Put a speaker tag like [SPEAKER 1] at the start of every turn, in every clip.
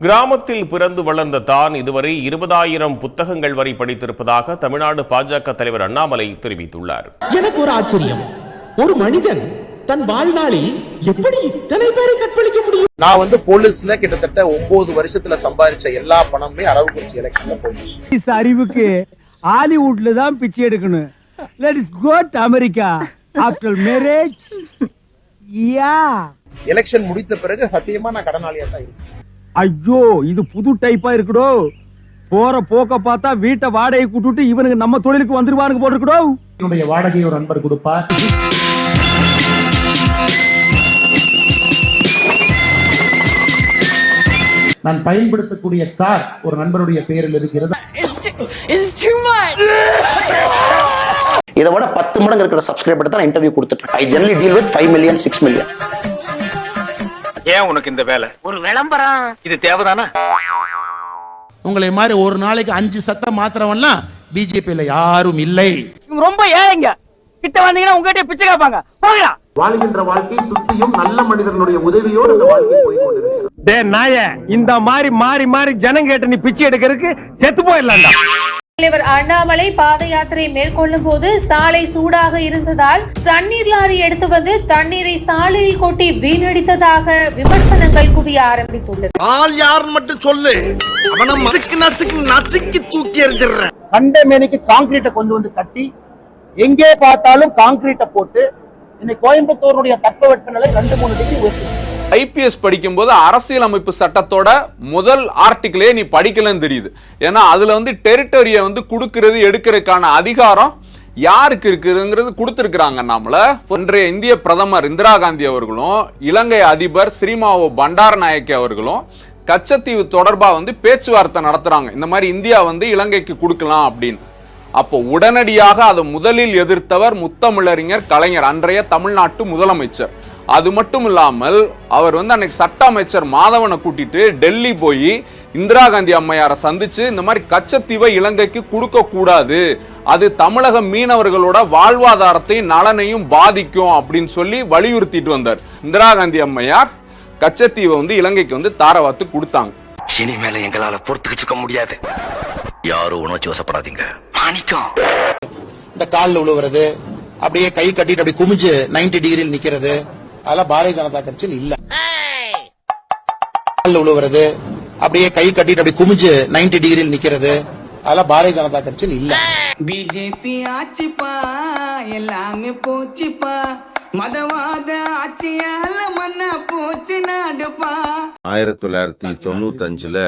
[SPEAKER 1] கிராமத்தில் பிறந்து வளர்ந்த தான் இதுவரை 20,000 புத்தகங்கள் வரை படித்திருப்பதாக தமிழ்நாடு பாஜக தலைவர் அண்ணாமலை தெரிவித்துள்ளார்.
[SPEAKER 2] எனக்கு ஒரு ஆச்சரியம், ஒரு மனிதன் தன் வாழ்நாளில் எப்படி இத்தனை பேரை கற்பழிக்க முடியும்?
[SPEAKER 3] நான் போலீஸ்ல கிட்டத்தட்ட 9 வருஷத்துல சம்பாதிச்ச எல்லா பணமுமே அரவக்குறிச்சி எலெக்ஷன்ல போயிடுச்சு.
[SPEAKER 4] அறிவுக்கு ஹாலிவுட்ல தான் பிச்சை எடுக்கணும். Let's go to America after marriage.
[SPEAKER 3] Election முடித்த பிறகு சத்தியமா நான் கடனாளியா தான் இருக்கேன்.
[SPEAKER 4] ஐயோ, இது புது டைப்பா இருக்குடோ. போற போக்க பார்த்தா வீட்டை வாடகை கூட்டுட்டு இவனுக்கு நம்ம தொழிலுக்கு வந்துருவானுங்க போட்டுருக்கோ.
[SPEAKER 3] என்னுடைய வாடகையை ஒரு நண்பர் கொடுப்பார். நான் பயன்படுத்தக்கூடிய கார் ஒரு நண்பருடைய பெயரில் இருக்கிறது. இதை விட 10 மடங்கு இருக்கிற சப்ஸ்கிரைபர் தான் இன்டர்வியூ கொடுத்துட்டு. I generally deal with 5 million, 6 million. ஏன் உனக்கு இந்த வேலை? ஒரு விளம்பரம். இது தேவைதானா? உங்களை மாதிரி ஒரு நாளைக்கு 5 சத்தம் மாத்திரவன்லாம் பிஜேபியில யாரும் இல்லை.
[SPEAKER 4] ரொம்ப ஏங்க கிட்ட வந்தீங்கன்னா உங்ககிட்ட பிச்சை கேட்பாங்க. போங்கடா.
[SPEAKER 3] வாழ்கின்ற வாழ்க்கை சுத்தியும் நல்ல மனிதர்களுடைய உதவியோடு இந்த வாழ்க்கை போய் கொண்டிருக்கிறது.
[SPEAKER 4] டேய் நாயே, இந்த மாதிரி மாறி மாறி ஜனம் கேட்டு நீ பிச்சை எடுக்கிறதுக்கு செத்து போயிடலாம்டா.
[SPEAKER 5] தலைவர் அண்ணாமலை பாத யாத்திரை மேற்கொள்ளும் போது சாலை சூடாக இருந்ததால் தண்ணீர் லாரி எடுத்து வந்து தண்ணீரை சாலையில் கொட்டி வீணடித்ததாக விமர்சனங்கள் குவிய ஆரம்பித்துள்ளது.
[SPEAKER 3] ஆள் யாருன்னு மட்டும் சொல்லு, அவனை நசுக்கி தூக்கி எறிஞ்சிடுறேன். கண்டமேனிக்கு கான்கிரீட்டை கொண்டு வந்து கட்டி எங்கே பார்த்தாலும் கான்கிரீட்டை போட்டு இன்னைக்கு கோயம்புத்தூருடைய தட்பவெப்பநிலை 2-3 டிகிரி உயர்த்தி.
[SPEAKER 6] ஐபிஎஸ் படிக்கும்போது அரசியலமைப்பு சட்டத்தோட முதல் ஆர்டிகிளே நீ படிக்கலன்னு தெரியுது. ஏன்னா அதுல டெரிட்டரியை கொடுக்கிறது எடுக்கிறதுக்கான அதிகாரம் யாருக்கு இருக்குங்கிறது கொடுத்திருக்கிறாங்க. நம்மள இன்றைய இந்திய பிரதமர் இந்திரா காந்தி அவர்களும் இலங்கை அதிபர் ஸ்ரீமாவோ பண்டாரநாயக்கே அவர்களும் கச்சத்தீவு தொடர்பா பேச்சுவார்த்தை நடத்துறாங்க. இந்த மாதிரி இந்தியா இலங்கைக்கு கொடுக்கலாம் அப்படின்னு. அப்போ உடனடியாக அதை முதலில் எதிர்த்தவர் முத்தமிழறிஞர் கலைஞர், அன்றைய தமிழ்நாட்டு முதலமைச்சர். அது மட்டும் இல்லாமல் அவர் அன்னைக்கு சட்ட அமைச்சர் மாதவனை கூட்டிட்டு டெல்லி போய் இந்திரா காந்தி அம்மையாரை சந்திச்சு இந்த மாதிரி கச்சத்தீவை இலங்கைக்கு கொடுக்க கூடாது, அது தமிழக மீனவர்களோட வாழ்வாதாரத்தையும் நலனையும் பாதிக்கும் அப்படின்னு சொல்லி வலியுறுத்திட்டு வந்தார். இந்திரா காந்தி அம்மையார் கச்சத்தீவை இலங்கைக்கு தாரவாத்து கொடுத்தாங்க.
[SPEAKER 7] இனிமேல எங்களால பொறுத்துக்கிட்டு இருக்க முடியாது. யாரும் உணர்ச்சி வசப்படாதீங்க. மாணிக்கம்
[SPEAKER 3] இந்த காலில் உழுவுறது, அப்படியே கை கட்டிட்டு அப்படி குமிஞ்சு 90 டிகிரியில் நிக்கிறது, அதெல்லாம் பாரதிய ஜனதா கட்சியில் இல்ல. காலில் உழுவுறது, அப்படியே கை கட்டிட்டு அப்படி குமிஞ்சு 90 டிகிரியில் நிக்கிறது, அதெல்லாம் பாரதிய ஜனதா கட்சியில் இல்ல.
[SPEAKER 8] பிஜேபி ஆட்சிப்பா எல்லாமே போச்சுப்பா, மதவாத ஆட்சியால மண்ணா போச்சு நாடுப்பா.
[SPEAKER 9] 1995ல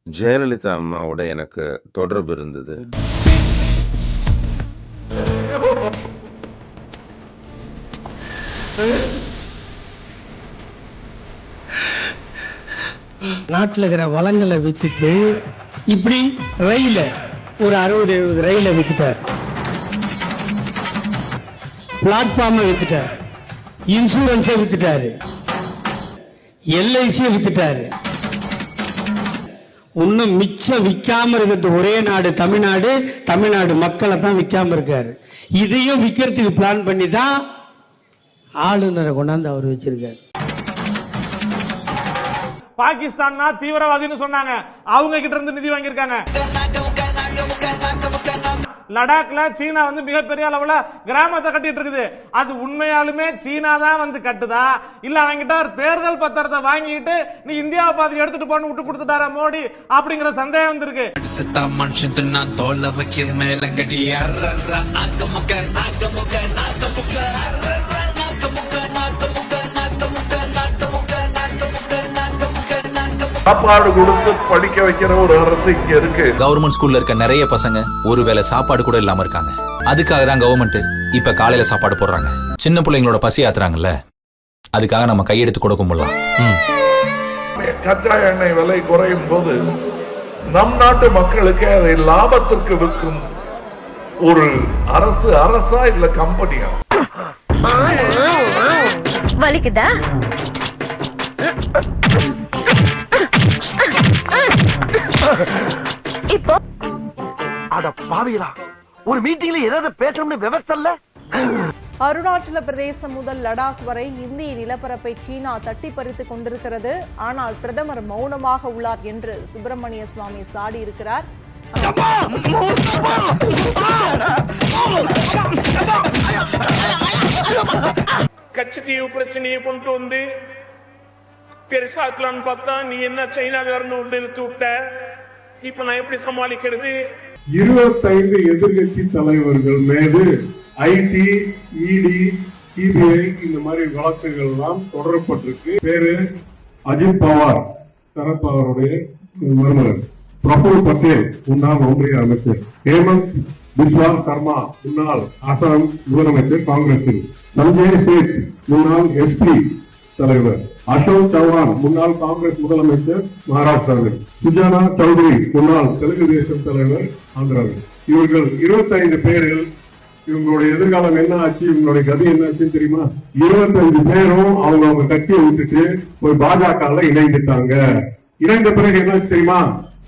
[SPEAKER 9] ஜெயலலிதா அம்மாவோட எனக்கு தொடர்பு இருந்தது.
[SPEAKER 4] நாட்டில் இருக்கிற வளங்களை வித்துட்டு இப்படி ரயில ஒரு 60-70 ரயில வித்துட்டார், பிளாட்ஃபார்ம் வித்துட்டார், இன்சூரன்ஸை வித்துட்டாரு, எல்ஐசியை வித்துட்டாரு. இன்னும் மிச்சம் விற்காம இருக்கிறது ஒரே நாடு தமிழ்நாடு. தமிழ்நாடு மக்களை தான் விற்காம இருக்காரு. இதையும் விற்கிறதுக்கு பிளான் பண்ணி தான் ஆளுநரை கொண்டாந்து அவர் வச்சிருக்காரு.
[SPEAKER 10] பாகிஸ்தான் தீவிரவாதின்னு சொன்னாங்க, அவங்க கிட்ட இருந்து நிதி வாங்கியிருக்காங்க. லடாக்ல சீனா மிகப்பெரிய அளவுல கிராமத்தை கட்டிட்டு இருக்குது. அது உண்மையாலுமே சீனா தான் கட்டுதா, இல்ல அவங்கிட்ட தேர்தல் பத்திரத்தை வாங்கிட்டு நீ இந்தியாவை பார்த்து எடுத்துட்டு போன்னு விட்டு கொடுத்துட்டாரா மோடி அப்படிங்கிற சந்தேகம் வந்திருக்கு.
[SPEAKER 11] சாப்பாடு கொடுத்து படிக்க வைக்கிற ஒரு அரசு இங்க இருக்கு.
[SPEAKER 12] கவர்மெண்ட் ஸ்கூல்ல இருக்க நிறைய பசங்க ஒருவேளை சாப்பாடு கூட இல்லாம இருக்காங்க. அதுக்காக தான் கவர்மெண்ட் இப்ப காலையில சாப்பாடு போடுறாங்க. சின்ன பிள்ளைங்களோட பசி ஆத்துறாங்கல்ல, அதுக்காக நம்ம கையெடுத்து கொடுக்க முடியலாம்.
[SPEAKER 11] கச்சா எண்ணெய் விலை குறையும் போது நம் நாட்டு மக்களுக்கு அதை லாபத்திற்கு விற்கும் ஒரு அரசு அரசா இல்ல கம்பெனியா?
[SPEAKER 3] இப்போ அட பாவிகளா, ஒரு மீட்டிங்ல ஏதாவது பேசணும்னு விவஸ்தை இல்ல.
[SPEAKER 13] அருணாச்சல பிரதேசம் முதல் லடாக் வரை இந்திய நிலப்பரப்பை சீனா தட்டி பறித்துக் கொண்டிருக்கிறது. ஆனால் பிரதமர் மௌனமாக உள்ளார் என்று சுப்பிரமணிய சுவாமி சாடி இருக்கிறார்.
[SPEAKER 10] கச்சத்தீவு பிரச்சனையை கொண்டு வந்து பெருசாக்கலான்னு பார்த்தா நீ என்ன சைனாக்காரன்னு உள்ள இழுத்து விட்ட. இப்ப நான் எப்படி சமாளிக்கிறது?
[SPEAKER 11] 25 எதிர்கட்சி தலைவர்கள் மீது ஐடி, இடி, சிபிஐ இந்த மாதிரி வழக்குகள் எல்லாம் தொடரப்பட்டிருக்கு. பேரு அஜித் பவார், சரத் பவாருடைய மருமகன். பிரபுல் பட்டேல், முன்னாள் ஒன்றிய அமைச்சர். ஹேமந்த் பிஸ்வா சர்மா, முன்னாள் அசாம் முதலமைச்சர் காங்கிரஸில். சஞ்சய் சேத், முன்னாள் எஸ்பி தலைவர். அசோக் சவான், முன்னாள் காங்கிரஸ் முதலமைச்சர் மகாராஷ்டிராவில். சுஜானா சௌத்ரி, முன்னாள் தெலுங்கு தேசம் தலைவர் ஆந்திராவில். இவர்கள் 25 பேரில் இவங்களுடைய எதிர்காலம் என்ன ஆச்சு, இவங்களுடைய கதி என்ன ஆச்சுன்னு தெரியுமா? 25 பேரும் அவங்க கட்சியை விட்டுட்டு போய் பாஜக இணைந்துட்டாங்க. இணைந்த பிறகு என்னாச்சு தெரியுமா?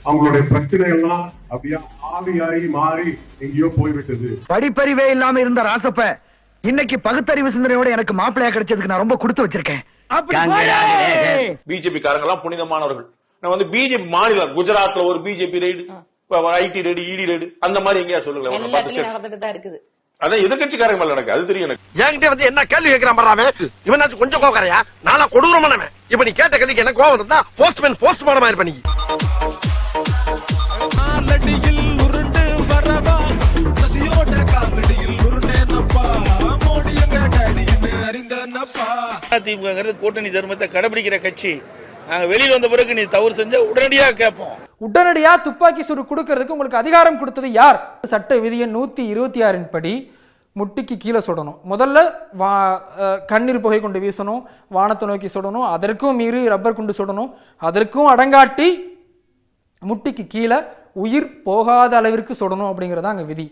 [SPEAKER 11] அவங்களுடைய பிரச்சனை எல்லாம் அப்படியே ஆவியாகி மாறி எங்கேயோ போய்விட்டது.
[SPEAKER 3] படிப்பறிவே இல்லாம இருந்த ராசப்ப இன்னைக்கு பகுத்தறிவு சிந்தனையோட எனக்கு மாப்பிள்ளையா கிடைச்சதுக்கு நான் ரொம்ப கொடுத்து வச்சிருக்கேன்.
[SPEAKER 10] பிஜேபி காரங்க எல்லாம் புனிதமானவர்கள். நான் வந்து பிஜேபி மாநிலம் குஜராத்ல ஒரு பிஜேபி ரைடு, ஐடி ரைடு, இடி ரைடு அந்த மாதிரி எங்கேயா சொல்லுங்க. அதான் எதிர்கட்சிக்காரங்க மேல எனக்கு அது தெரியும். எனக்கு
[SPEAKER 3] என்கிட்ட வந்து என்ன கேள்வி கேட்கிறான் பாராம, இவனாச்சும் கொஞ்சம் கோவக்காரையா? நானா கொடூரமானவன். இப்ப நீ கேட்ட கேள்விக்கு என்ன கோவம் இருந்தா போஸ்ட் மாடமா இருப்ப. நீ
[SPEAKER 10] அதிமுக கூட்டணி தர்மத்தை கடைபிடிக்கிற கட்சி. நாங்க வெளியில வந்த பிறகு நீ தவறு செஞ்சா உடனடியா கேட்போம்.
[SPEAKER 14] உடனடியா துப்பாக்கி சூடு கொடுக்கறதுக்கு உங்களுக்கு அதிகாரம் கொடுத்தது யார்? சட்ட விதி எண் 126 படி முட்டிக்கு கீழே சுடணும். முதல்ல கண்ணீர் புகை கொண்டு வீசணும், வானத்தை நோக்கி சுடணும், அதற்கும் மீறி ரப்பர் கொண்டு சுடணும், அதற்கும் அடங்காட்டி முட்டிக்கு கீழே உயிர் போகாத அளவிற்கு சுடணும் அப்படிங்கிறதா அங்க விதி.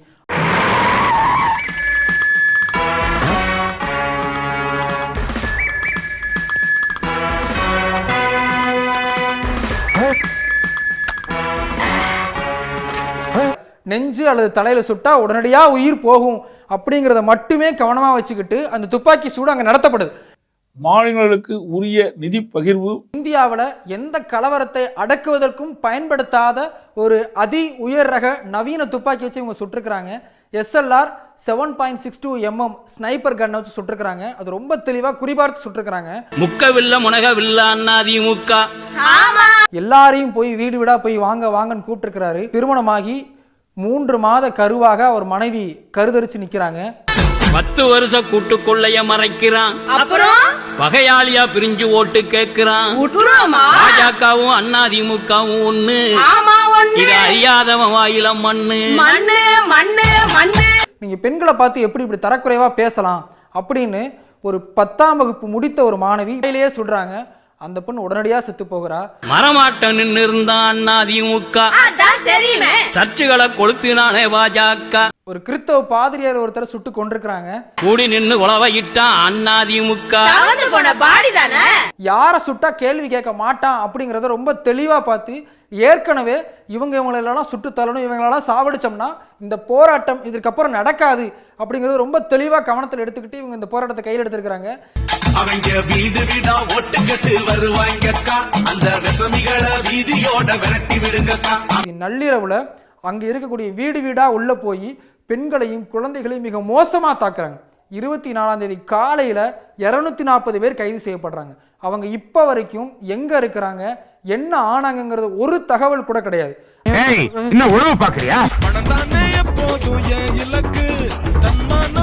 [SPEAKER 14] நெஞ்சு அல்லது தலையில சுட்டா உடனடியா உயிர் போகும் அப்படிங்கிறத மட்டுமே கவனமா வச்சுக்கிட்டு அந்த துப்பாக்கி சூடு அங்க நடத்தப்படுது.
[SPEAKER 10] மாநிலங்களுக்கு உரிய நிதி பகிர்வு.
[SPEAKER 14] இந்தியாவில் எந்த கலவரத்தை அடக்குவதற்கும் பயன்படுத்தாத ஒரு அதி உயர் ரக நவீன துப்பாக்கி வச்சு இவங்க சுட்டிருக்கிறாங்க. SLR 7.62 mm ஸ்னைப்பர் கன்னை வச்சு சுட்டிருக்கிறாங்க. அது ரொம்ப தெளிவா குறிபார்த்து சுட்டிருக்கிறாங்க. எல்லாரையும் போய் வீடு வீடா போய் வாங்கன்னு கூப்பிட்டுருக்கிறாரு. திருமணமாகி 3 மாத கருவாக அவர் மனைவி கருதரிச்சு நிக்கிறாங்க.
[SPEAKER 8] 10 வருஷம் கூட்டுக்குள்ளைய மறைக்கிறான், அப்புறம் பகையாளியா பிரிஞ்சு ஓட்டு கேட்கிறான். பாஜகவும் அதிமுகவும் ஒண்ணு, இது அறியாதவன் வாயில மண்ணு.
[SPEAKER 14] நீங்க பெண்களை பார்த்து எப்படி இப்படி தரக்குறைவா பேசலாம் அப்படின்னு ஒரு 10ஆம் வகுப்பு முடித்த ஒரு மாணவி கையிலேயே சொல்றாங்க. அந்த பொண்ணு உடனடியா செத்து போகிறா.
[SPEAKER 8] மரமாட்ட நின்று இருந்தான் அதிமுக, சர்ச்சுகளை கொளுத்தினானே பாஜக.
[SPEAKER 14] ஒரு கிறிஸ்தவ பாதிரியார் ஒருத்தர் சுட்டு கொண்டிருக்கிறாங்க.
[SPEAKER 8] கூடி நின்று உழவையிட்டான் அதிமுக.
[SPEAKER 14] யார சுட்டா கேள்வி கேட்க மாட்டான் அப்படிங்கறத ரொம்ப தெளிவா பார்த்து ஏற்கனவே இவங்களெல்லாம் சுட்டு தள்ளணும், இவங்களெல்லாம் சாவடிச்சோம்னா இந்த போராட்டம் இதுக்கப்புறம் நடக்காது அப்படிங்கறது ரொம்ப தெளிவா கவனத்தில் எடுத்துக்கிட்டு இவங்க இந்த போராட்டத்தை கையில் எடுத்திருக்கிறாங்க.
[SPEAKER 15] அவங்க வீடு வீடா ஓட்டுக்கட்டு வருவாங்கக்கா, அந்த ரசமிகளை வீதியோட விரட்டி விடுங்கக்கா.
[SPEAKER 14] நள்ளிரவுல அங்க இருக்கக்கூடிய வீடு வீடா உள்ள போய் பெண்களையும் குழந்தைகளையும் மிக மோசமா தாக்குறாங்க. 24ஆம் தேதி காலையில 240 பேர் கைது செய்யப்படுறாங்க. அவங்க இப்ப வரைக்கும் எங்க இருக்கிறாங்க, என்ன ஆனாங்கிறது ஒரு தகவல் கூட கிடையாது.
[SPEAKER 3] என்ன உழவு பாக்குறியா?
[SPEAKER 15] எப்போதும் என் இலக்கு தன்மான